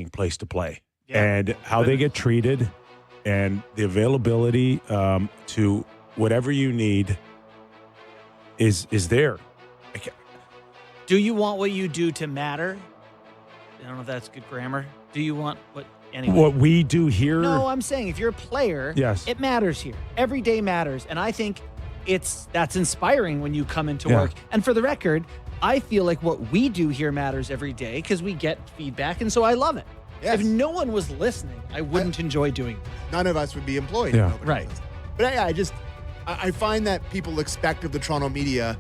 place to play, and how they get treated, and the availability to whatever you need is there. Do you want what you do to matter? I don't know if that's good grammar. Do you want what? Anyway. What we do here? No, I'm saying if you're a player, yes, it matters here. Every day matters, and I think that's inspiring when you come into work. And for the record, I feel like what we do here matters every day because we get feedback, and so I love it. Yes. If no one was listening, I wouldn't enjoy doing it. None of us would be employed. Yeah. Right. But I find that people expect of the Toronto media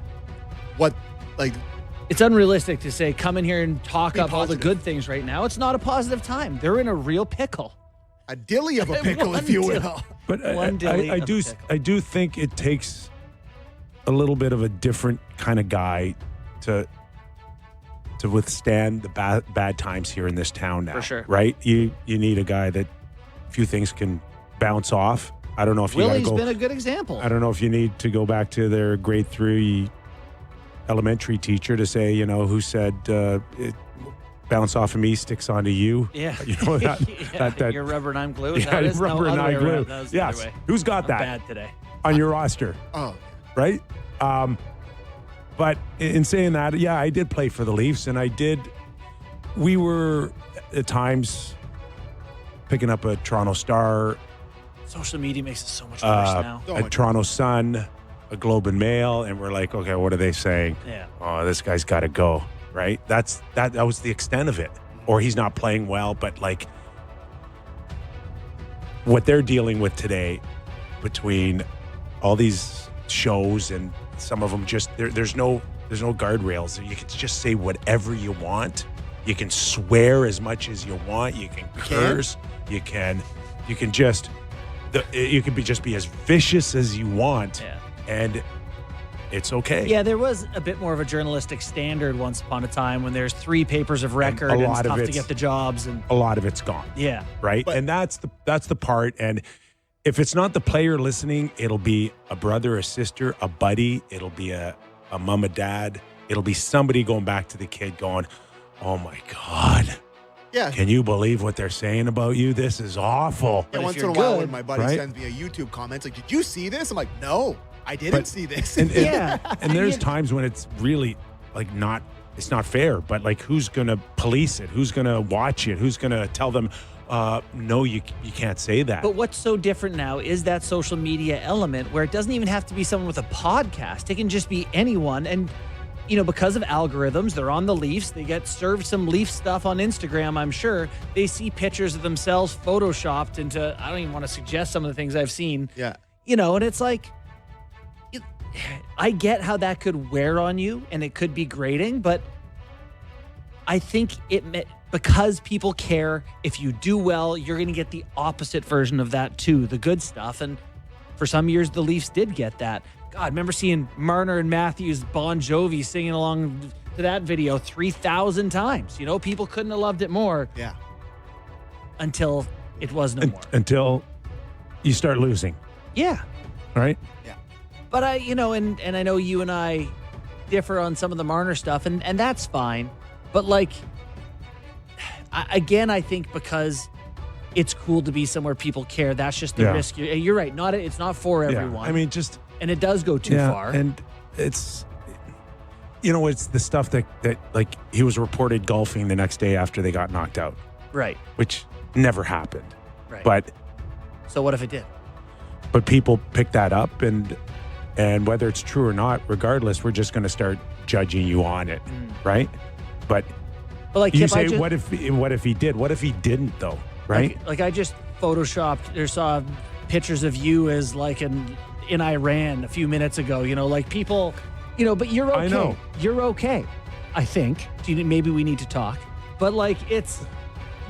it's unrealistic to say, come in here and talk up all the positive. good things right now. It's not a positive time. They're in a real pickle. A dilly of a pickle, if you will. But I do think it takes a little bit of a different kind of guy to withstand the bad times here in this town now. For sure. Right? You need a guy that a few things can bounce off. I don't know if Willie's been a good example. I don't know if you need to go back to their grade 3 elementary teacher to say, who said it bounce off of me, sticks onto you. Yeah. That you're rubber and I'm glue. Is yeah, that it? rubber and I glue. Yes. Who's got that? Bad today. On your roster. Oh. Right? But in saying that, I did play for the Leafs, and we were at times picking up a Toronto Star, Social media makes it so much worse now. a Toronto Sun, a Globe and Mail, and we're like, okay, what are they saying? Yeah. Oh, this guy's got to go, right? That was the extent of it. Or he's not playing well, but like what they're dealing with today between all these shows and some of them just there's no guardrails. You can just say whatever you want. You can swear as much as you want. You can curse. You can just be as vicious as you want. Yeah. And it's okay. Yeah, there was a bit more of a journalistic standard once upon a time when there's 3 papers of record and it's tough to get the jobs, and a lot of it's gone. Yeah. Right? And that's the part. And if it's not the player listening, it'll be a brother, a sister, a buddy. It'll be a mom, a dad. It'll be somebody going back to the kid going, oh my God. Yeah. Can you believe what they're saying about you? This is awful. Yeah, once in a while when my buddy sends me a YouTube comment, it's like, did you see this? I'm like, no, I didn't see this. And there's times when it's really like it's not fair, but like who's going to police it? Who's going to watch it? Who's going to tell them, no, you can't say that. But what's so different now is that social media element where it doesn't even have to be someone with a podcast. It can just be anyone. And, because of algorithms, they're on the Leafs. They get served some Leaf stuff on Instagram, I'm sure. They see pictures of themselves photoshopped into, I don't even want to suggest some of the things I've seen. Yeah. And it's like, I get how that could wear on you and it could be grating, but I think because people care, if you do well, you're going to get the opposite version of that too, the good stuff. And for some years, the Leafs did get that. God, I remember seeing Marner and Matthews, Bon Jovi singing along to that video 3,000 times. People couldn't have loved it more. Yeah. Until it was no more. Until you start losing. Yeah. Right? Yeah. But and I know you and I differ on some of the Marner stuff, and that's fine. But I think because it's cool to be somewhere people care, that's just the risk. You're right. It's not for everyone. I mean, and it does go too far. And it's it's the stuff that like he was reported golfing the next day after they got knocked out. Right. Which never happened. Right. But so what if it did? But people pick that up, and whether it's true or not, regardless, we're just going to start judging you on it, right? But like you say, what if he did? What if he didn't, though? Right? Like I just photoshopped or saw pictures of you as like in Iran a few minutes ago. Like people, but you're okay. I know. You're okay. I think. Maybe we need to talk. But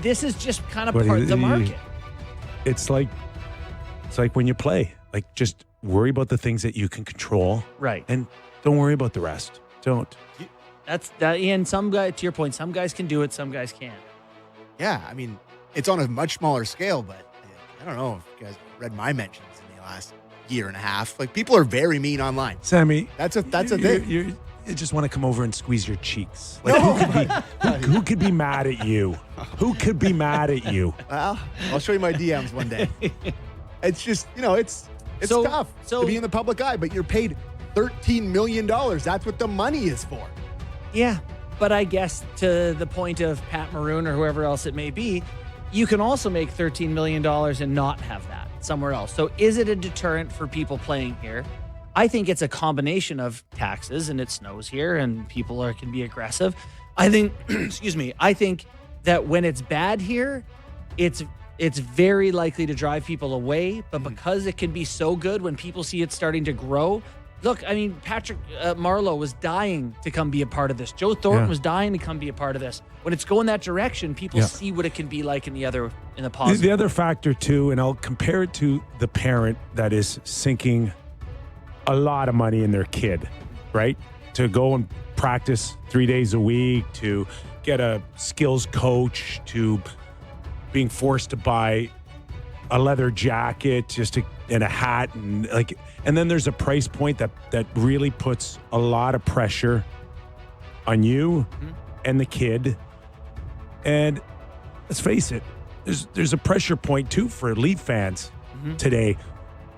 this is just kind of part of the market. It's like when you play. Like just worry about the things that you can control. Right. And don't worry about the rest. Don't. That's that. And some guys, to your point, some guys can do it, some guys can't. Yeah, I mean, it's on a much smaller scale, but I don't know if you guys read my mentions in the last year and a half. Like, people are very mean online. Sammy, that's a thing. I just want to come over and squeeze your cheeks. Like, who could be mad at you? Who could be mad at you? Well, I'll show you my DMs one day. It's just, it's So- tough so- to be in the public eye, but you're paid $13 million. That's what the money is for. Yeah, but I guess to the point of Pat Maroon or whoever else it may be, you can also make $13 million and not have that somewhere else. So is it a deterrent for people playing here? I think it's a combination of taxes, and it snows here and people can be aggressive. I think, excuse me, I think that when it's bad here, it's very likely to drive people away, but because it can be so good when people see it starting to grow. Look, I mean, Patrick Marleau was dying to come be a part of this. Joe Thornton was dying to come be a part of this. When it's going that direction, people see what it can be like in the positive. The other factor too, and I'll compare it to the parent that is sinking a lot of money in their kid, right? To go and practice 3 days a week, to get a skills coach, to being forced to buy a leather jacket and a hat, and then there's a price point that really puts a lot of pressure on you and the kid. And let's face it, there's a pressure point too for elite fans today,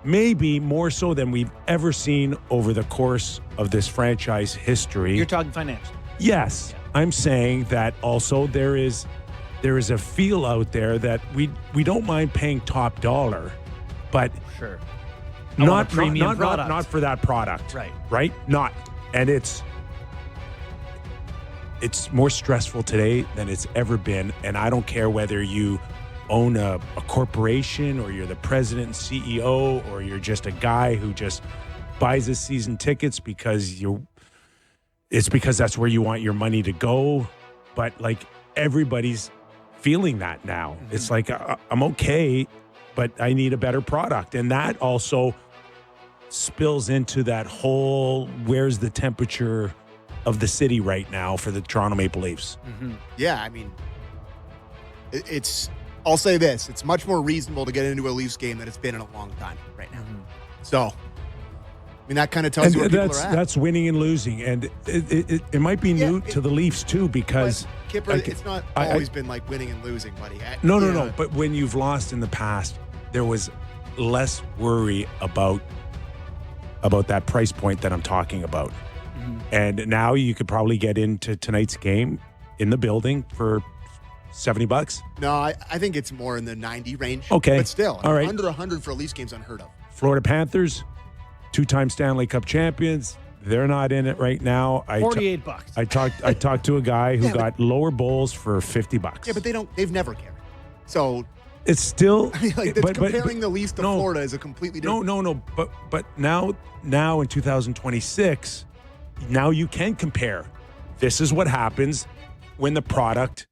maybe more so than we've ever seen over the course of this franchise history. You're talking financial. Yes, I'm saying that also there is a feel out there that we don't mind paying top dollar, but Sure. not premium product. not for that product. Right. Not. And it's more stressful today than it's ever been. And I don't care whether you own a corporation or you're the president and CEO or you're just a guy who just buys his season tickets because it's because that's where you want your money to go. But like everybody's feeling that now. It's like I'm okay, but I need a better product. And that also spills into that whole where's the temperature of the city right now for the Toronto Maple Leafs. Yeah, I mean, I'll say this. It's much more reasonable to get into a Leafs game than it's been in a long time right now. So, I mean, that kind of tells you where people are at. That's winning and losing. And it might be new to the Leafs too, because Kipper, it's not always been like winning and losing, buddy. No. But when you've lost in the past, there was less worry about that price point that I'm talking about. And now you could probably get into tonight's game in the building for $70. No, I think it's more in the 90 range. Okay. But still, all right. Under 100 for a Leafs game's unheard of. Florida Panthers, 2-time Stanley Cup champions. They're not in it right now. $48. I talked to a guy who got lower bowls for $50. Yeah, but they've never cared. So it's still comparing the Leafs to Florida is a completely different. No. But now in 2026, now you can compare. This is what happens when the product